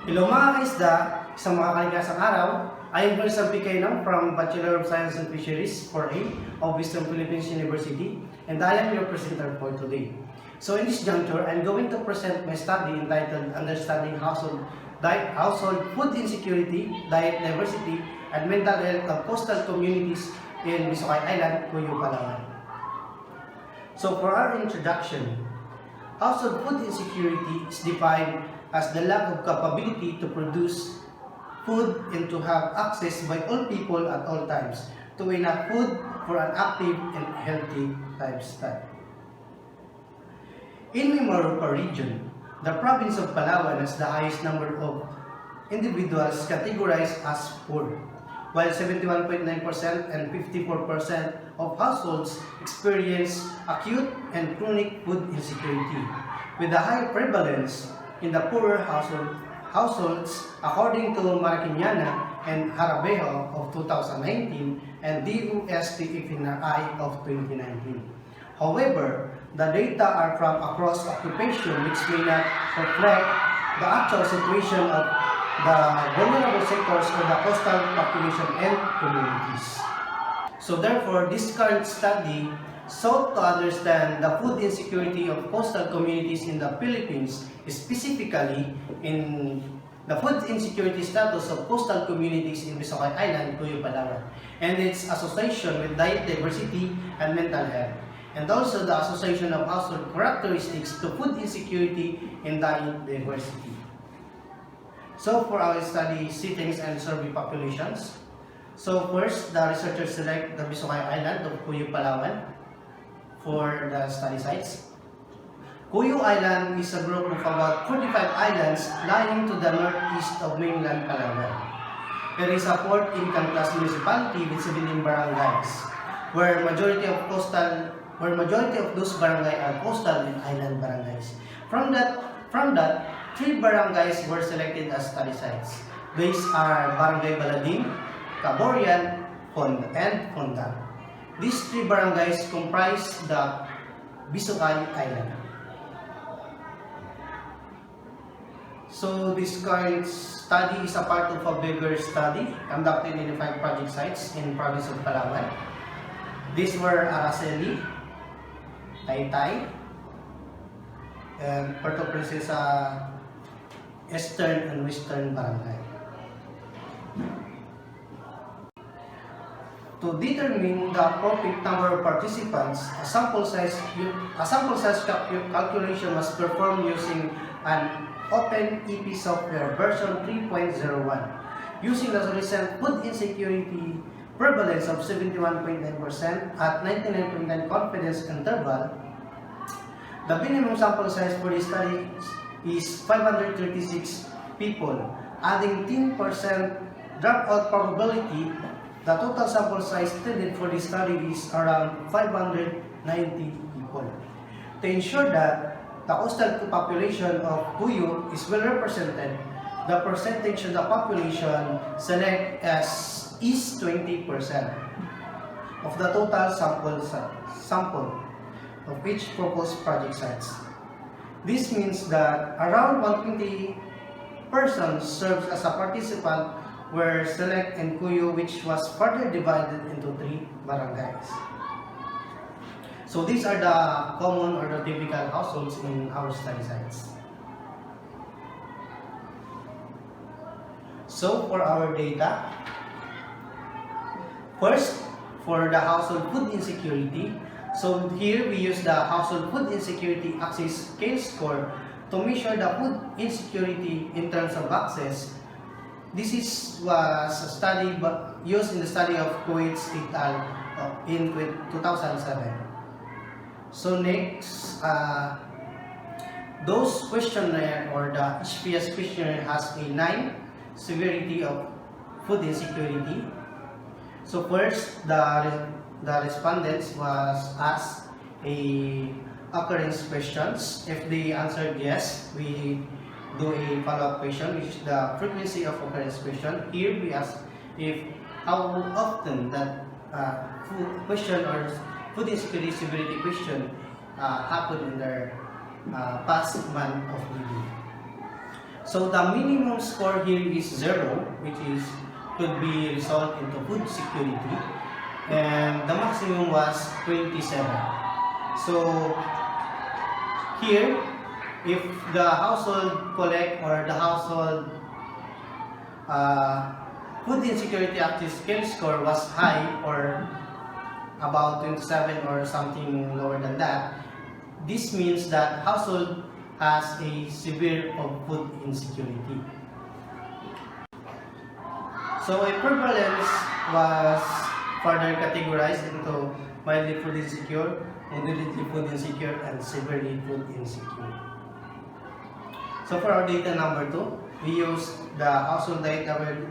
Hello mga kaisda, isang mga kaligasang araw. I am Hersan from Bachelor of Science in Fisheries 4A of Western Philippines University, and I am your presenter for today. So in this juncture, I'm going to present my study entitled Understanding Household Food Insecurity, Diet Diversity, and Mental Health of Coastal Communities in Visokay Island, Cuyo, Palawan. So for our introduction, household food insecurity is defined as the lack of capability to produce food and to have access by all people at all times to enough food for an active and healthy lifestyle. In Mimaropa region, the province of Palawan has the highest number of individuals categorized as poor, while 71.9% and 54% of households experience acute and chronic food insecurity, with a high prevalence in the poorer households according to Maraquiñana and Harabejo of 2019 and DUSTFNRI of 2019. However, the data are from across occupation which may not reflect the actual situation of the vulnerable sectors of the coastal population and communities. So therefore, this current study sought to understand the food insecurity of coastal communities in the Philippines, specifically in the food insecurity status of coastal communities in Visokay Island, Cuyo, Palawan, and its association with diet diversity and mental health, and also the association of household characteristics to food insecurity and diet diversity. So for our study settings and survey populations, so first, the researchers select the Visokay Island of Cuyo, Palawan for the study sites. Cuyo Island is a group of about 45 islands lying to the northeast of mainland Palawan. It is a port income class municipality with 17 barangays, where majority of those barangays are coastal and island barangays. From that, 3 barangays were selected as study sites. These are Barangay Balading, Caborian, and Fonda. These 3 barangays comprise the Visokay Island. So this current study is a part of a bigger study conducted in 5 project sites in province of Palawan. These were Araceli, Taytay, and Puerto Princesa Eastern and Western Barangay. To determine the appropriate number of participants, a sample size calculation was performed using an Open EP software version 3.01. Using the recent food insecurity prevalence of 71.9% at 99.9 confidence interval, the minimum sample size for this study is 536 people, adding 10% dropout probability. The total sample size needed for this study is around 590 people. To ensure that the coastal population of Cuyo is well represented, the percentage of the population select as is 20% of the total sample of each proposed project sites. This means that around 120 persons serves as a participant were select in Cuyo, which was further divided into 3 barangays. So these are the common or the typical households in our study sites. So for our data, first, for the household food insecurity, so here we use the household food insecurity axis scale score to measure the food insecurity in terms of access. This was a study used in the study of Kuwait et al. In 2007. So next, those questionnaire or the HPS questionnaire has a 9 severity of food insecurity. So first, the respondents was asked a occurrence questions. If they answered yes, we do a follow-up question, which is the frequency of occurrence question. Here we ask if how often that food question or food insecurity severity question happened in their past month of living. So the minimum score here is 0, which is could be result into food security, and the maximum was 27. So here, if the household collect or the household food insecurity active scale score was high or about 27 or something lower than that, this means that household has a severe of food insecurity. So a prevalence was further categorized into mildly food insecure, moderately food insecure, and severely food insecure. So for our data number 2, we use the household dietary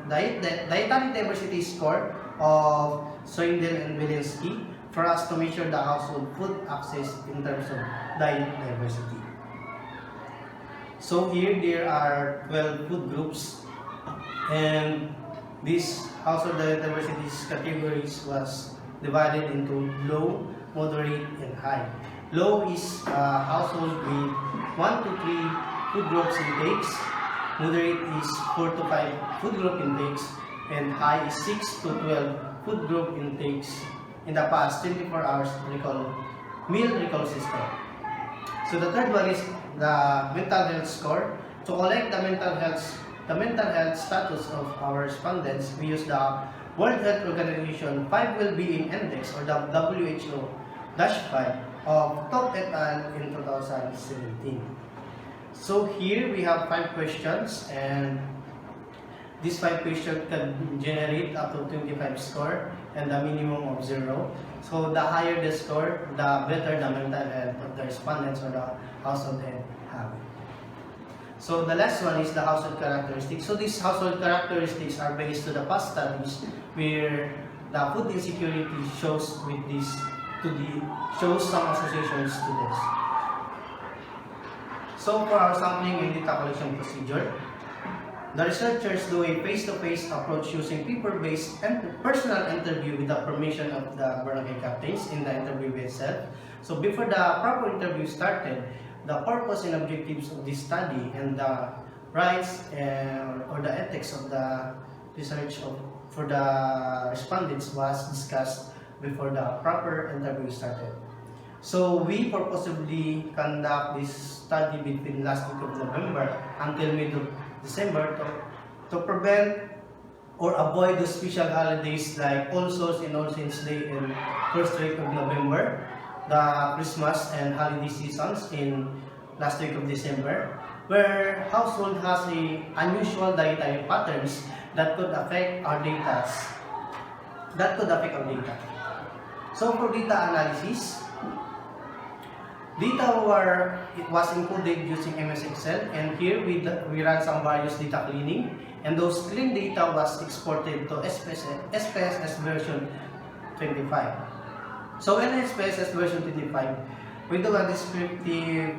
diversity score of Soindel and Belinsky for us to measure the household food access in terms of diet diversity. So here there are 12 food groups, and these household diet diversity categories was divided into low, moderate, and high. Low is household with 1 to 3 food groups intakes, moderate is 4 to 5 food group intakes, and high is 6 to 12 food group intakes in the past 24 hours meal recall system. So the third one is the mental health score. To collect the mental health status of our respondents, we use the World Health Organization 5 Wellbeing Index or the WHO-5 of Top et al. In 2017. So here we have 5 questions, and these 5 questions can generate up to 25 score and the minimum of 0. So the higher the score, the better the mental health of the respondents or the household head have. So the last one is the household characteristics. So these household characteristics are based to the past studies where the food insecurity shows shows some associations to this. So for our sampling and data collection procedure, the researchers do a face-to-face approach using paper-based and personal interview with the permission of the barangay captains in the interview itself. So before the proper interview started, the purpose and objectives of this study and the rights or the ethics of the research for the respondents was discussed before the proper interview started. So we purposefully conduct this study between last week of November until mid of December to prevent or avoid the special holidays like All Souls and All Saints Day and first week of November, the Christmas and holiday seasons in last week of December, where household has a unusual dietary patterns that could affect our data. So for data analysis, data was encoded using MS Excel, and here we ran some various data cleaning, and those clean data was exported to SPSS version 25. So in SPSS version 25, we do a descriptive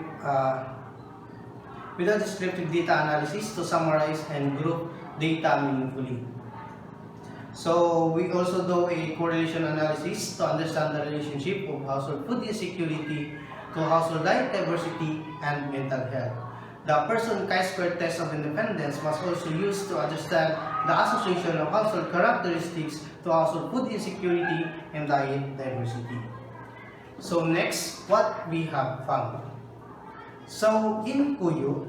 data analysis to summarize and group data meaningfully. So we also do a correlation analysis to understand the relationship of household food insecurity to household diet diversity and mental health. The person chi-square test of independence was also used to understand the association of household characteristics to household food insecurity and diet diversity. So next, what we have found. So in Kuyu,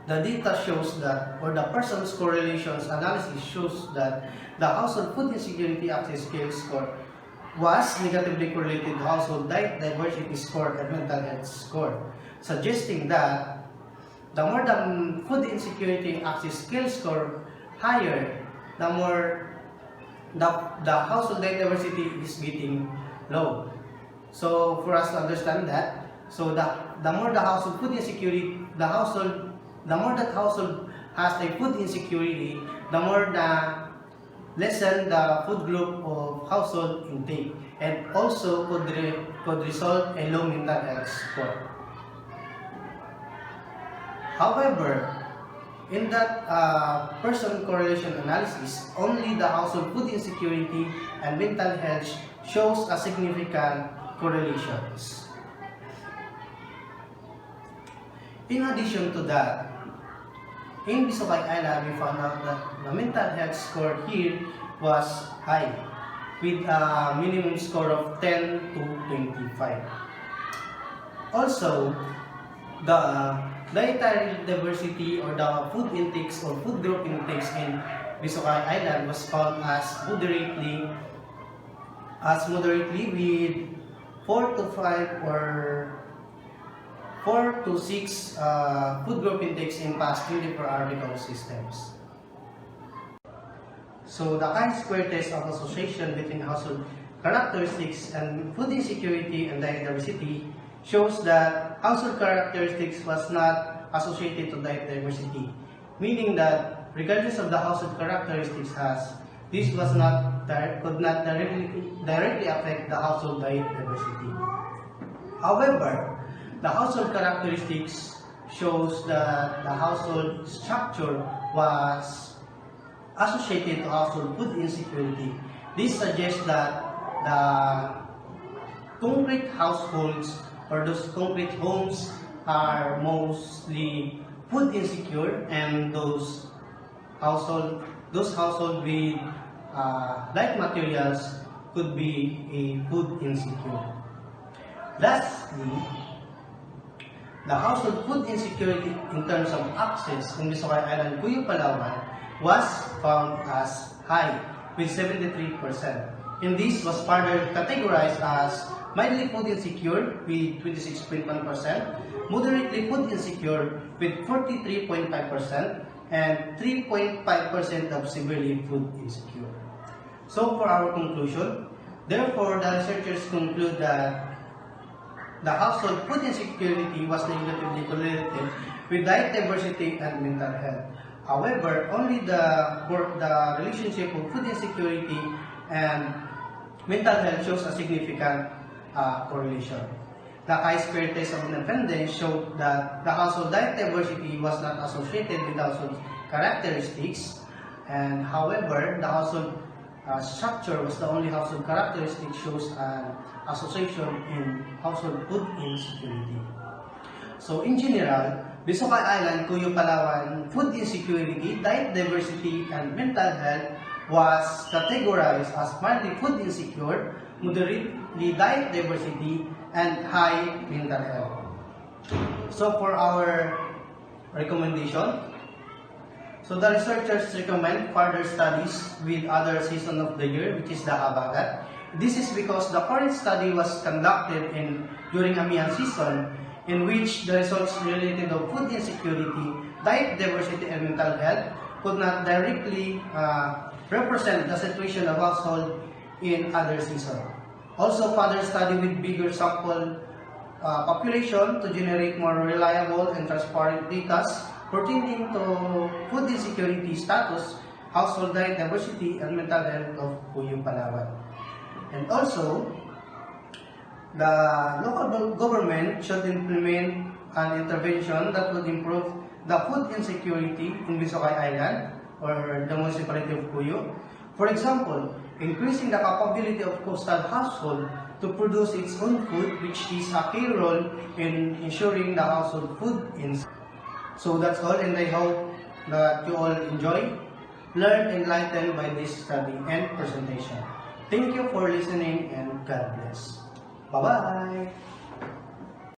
the data shows that, or the person's correlations analysis shows that the household food insecurity access scale score was negatively correlated to household diet diversity score and mental health score, suggesting that the more the food insecurity access scale score higher, the more the household diet diversity is getting low. So for us to understand that, so the more the household food insecurity, the more that household has a food insecurity, the more the lessen the food group of household intake, and also could result in low mental health score. However, in that person correlation analysis, only the household food insecurity and mental health shows a significant correlations. In addition to that, In Visokay Island, we found out that the mental health score here was high, with a minimum score of 10 to 25. Also, the dietary diversity or the food intakes or food group intakes in Visokay Island was found as moderately with 4 to 5 or 4 to 6 food group intakes in past 24-hour systems. So the chi-square test of association between household characteristics and food insecurity and diet diversity shows that household characteristics was not associated to diet diversity, meaning that regardless of the household characteristics this could not directly affect the household diet diversity. However, the household characteristics shows that the household structure was associated to household food insecurity. This suggests that the concrete households or those concrete homes are mostly food insecure, and those household with light materials could be a food insecure. Lastly, the household food insecurity in terms of access in Visokay Island, Cuyo, Palawan was found as high with 73%. And this was further categorized as mildly food insecure with 26.1%, moderately food insecure with 43.5%, and 3.5% of severely food insecure. So for our conclusion, therefore the researchers conclude that the household food insecurity was negatively correlated with diet diversity and mental health. However, only the relationship of food insecurity and mental health shows a significant correlation. The chi-square test of independence showed that the household diet diversity was not associated with household characteristics, and however, the household structure was the only household characteristic shows an association in household food insecurity. So in general, Visokay Island, Cuyo, Palawan, food insecurity, diet diversity, and mental health was categorized as mildly food insecure, moderately diet diversity, and high mental health. So for our recommendation, so the researchers recommend further studies with other season of the year, which is the habagat. This is because the current study was conducted during Amihan season, in which the results related to food insecurity, diet diversity, and mental health could not directly represent the situation of household in other season. Also, further study with bigger sample population to generate more reliable and transparent data pertaining to food insecurity status, household diet diversity, and mental health of Cuyo, Palawan. And also, the local government should implement an intervention that would improve the food insecurity in Visokay Island or the municipality of Cuyo. For example, increasing the capability of coastal household to produce its own food, which is a key role in ensuring the household food insecurity. So that's all, and I hope that you all enjoy, learn, enlightened by this study and presentation. Thank you for listening, and God bless. Bye-bye!